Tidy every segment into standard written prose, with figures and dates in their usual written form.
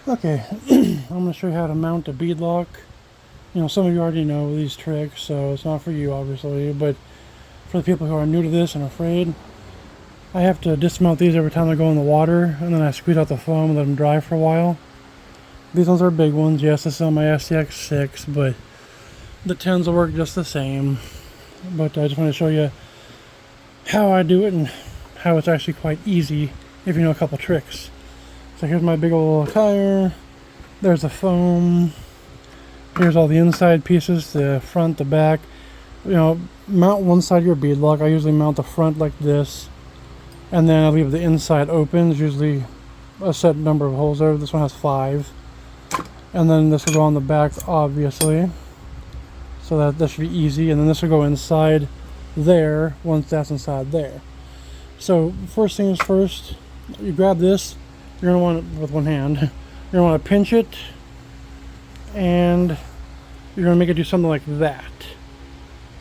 Okay, I'm going to show you how to mount a beadlock. You know, some of you already know these tricks, so it's not for you, obviously, but for the people who are new to this and afraid, I have to dismount these every time I go in the water, and then I squeeze out the foam and let them dry for a while. These ones are big ones. Yes, this is on my STX6, but the 10s will work just the same. But I just want to show you how I do it and how it's actually quite easy if you know a couple tricks. So here's my big old tire. There's the foam. Here's all the inside pieces, the front, the back. You know, mount one side of your beadlock. I usually mount the front like this, and then I leave the inside open. There's usually a set number of holes there. This one has 5. And then this will go on the back, obviously. So that should be easy. And then this will go inside there once that's inside there. So first things first, you grab this. You're going to want it with one hand. You're going to want to pinch it, and you're going to make it do something like that.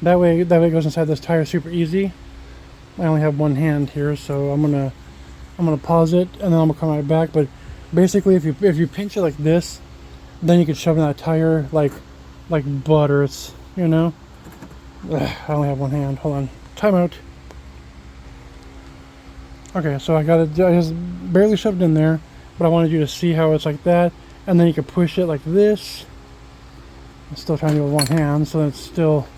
That way it goes inside this tire super easy. I only have one hand here, so I'm gonna pause it, and then I'm gonna come right back. But basically, if you pinch it like this, then you can shove in that tire like butter. It's, you know. I only have one hand. Hold on. Time out. Okay, so I just barely shoved in there, but I wanted you to see how it's like that, and then you can push it like this. I'm still trying to do it with one hand, so it's still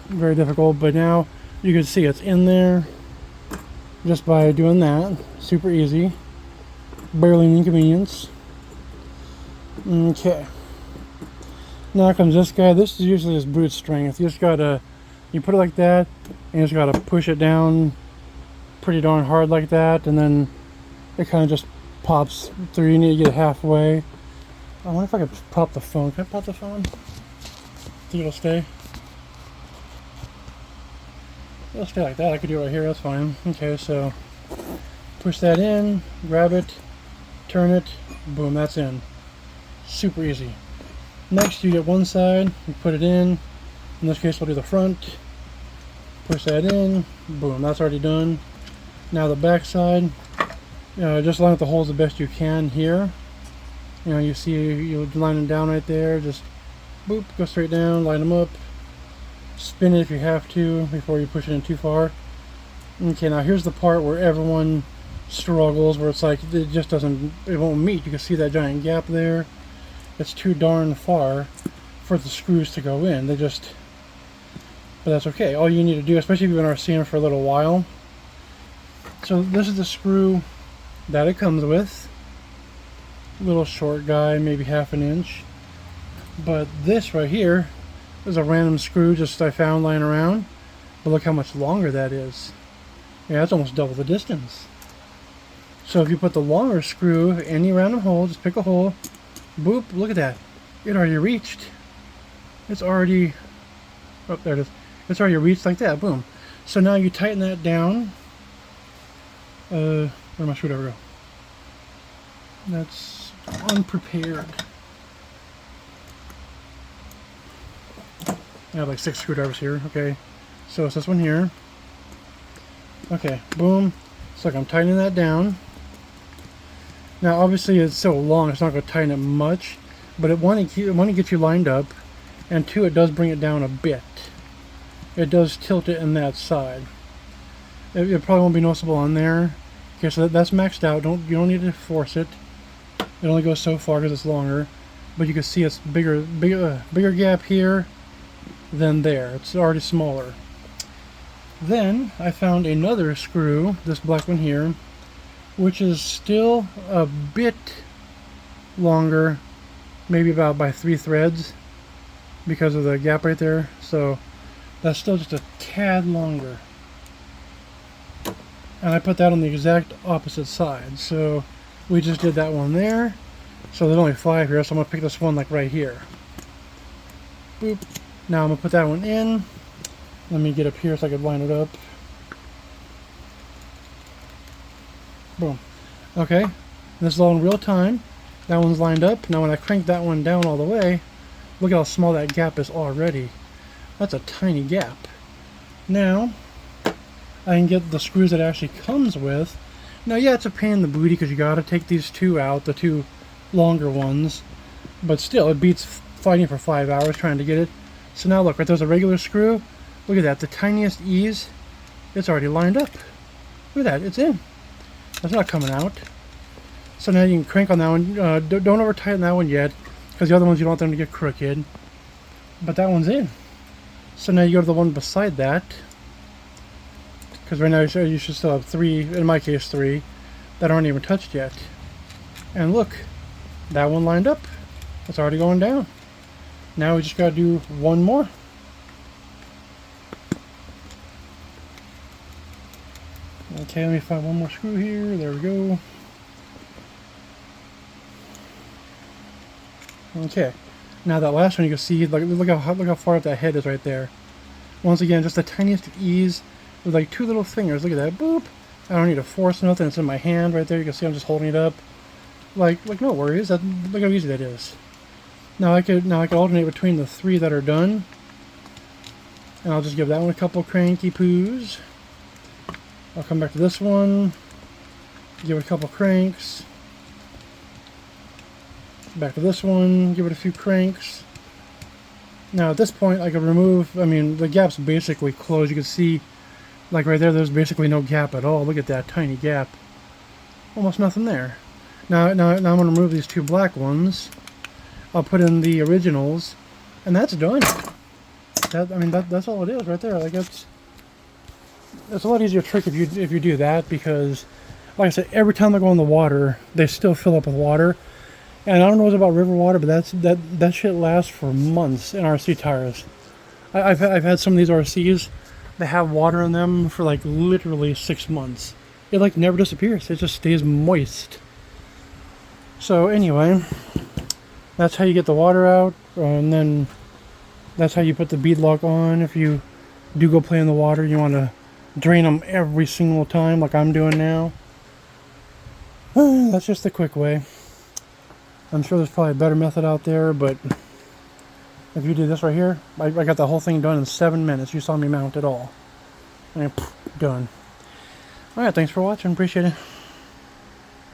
very difficult, but now you can see it's in there just by doing that. Super easy, barely an inconvenience. Okay, now comes this guy. This is usually just brute strength. You put it like that, and you just gotta push it down pretty darn hard like that, and then it kind of just pops through. You need to get it halfway. I wonder if I could pop the phone. Can I pop the phone? Think it'll stay? It'll stay like that. I could do it right here. That's fine. Okay, so push that in, grab it, turn it, boom, that's in. Super easy. Next, you get one side, you put it in. In this case, we'll do the front. Push that in, boom, that's already done. Now the back side, just line up the holes the best you can here. You know, you see you line them down right there. Just boop, go straight down, line them up. Spin it if you have to before you push it in too far. Okay, now here's the part where everyone struggles, where it's like it just doesn't, it won't meet. You can see that giant gap there. It's too darn far for the screws to go in. But that's okay. All you need to do, especially if you've been RCing for a little while. So this is the screw that it comes with. Little short guy, maybe 1/2 inch. But this right here is a random screw just I found lying around. But look how much longer that is. Yeah, that's almost double the distance. So if you put the longer screw in any random hole, just pick a hole, boop, look at that. It already reached. It's already, oh, there it is. It's already reached like that, boom. So now you tighten that down. Where'd my screwdriver go? That's unprepared. I have like 6 screwdrivers here. Okay, so it's this one here. Okay, boom. So like I'm tightening that down. Now obviously it's so long, it's not going to tighten it much, but one, it gets you lined up, and 2, it does bring it down a bit. It does tilt it in that side. It probably won't be noticeable on there. Okay, so that's maxed out. You don't need to force it. It only goes so far because it's longer, but you can see it's bigger gap here than there. It's already smaller. Then I found another screw, this black one here, which is still a bit longer, maybe about by 3 threads because of the gap right there. So that's still just a tad longer. And I put that on the exact opposite side. So we just did that one there. So there's only 5 here, so I'm going to pick this one like right here. Boop. Now I'm going to put that one in. Let me get up here so I can line it up. Boom. Okay. This is all in real time. That one's lined up. Now when I crank that one down all the way, look how small that gap is already. That's a tiny gap. Now I can get the screws that it actually comes with. Now, yeah, it's a pain in the booty because you got to take these 2 out, the 2 longer ones, but still, it beats fighting for 5 hours trying to get it. So now look, right there's a regular screw. Look at that, the tiniest ease, it's already lined up. Look at that, it's in. That's not coming out. So now you can crank on that one. Don't over tighten that one yet, because the other ones you don't want them to get crooked. But that one's in. So now you go to the one beside that, because right now you should still have 3, in my case 3, that aren't even touched yet. And look, that one lined up. It's already going down. Now we just gotta do one more. Okay, let me find one more screw here. There we go. Okay, now that last one you can see, look how far up that head is right there. Once again, just the tiniest ease with like 2 little fingers. Look at that, boop. I don't need to force nothing. It's in my hand right there. You can see I'm just holding it up. Like no worries. Look how easy that is. Now I could alternate between the 3 that are done, and I'll just give that one a couple cranky poos. I'll come back to this one, give it a couple cranks. Back to this one, give it a few cranks. Now at this point I could remove, I mean the gap's basically closed. You can see like right there's basically no gap at all. Look at that tiny gap. Almost nothing there. Now I'm going to remove these 2 black ones. I'll put in the originals, and that's done. That's all it is right there. Like it's a lot easier trick if you do that, because like I said, every time they go in the water, they still fill up with water. And I don't know what's about river water, but that shit lasts for months in RC tires. I've had some of these RCs that have water in them for like literally 6 months. It like never disappears. It just stays moist. So anyway, that's how you get the water out, and then that's how you put the beadlock on. If you do go play in the water, you want to drain them every single time like I'm doing now. That's just the quick way. I'm sure there's probably a better method out there, but if you do this right here, I got the whole thing done in 7 minutes. You saw me mount it all. And done. Alright, thanks for watching. Appreciate it.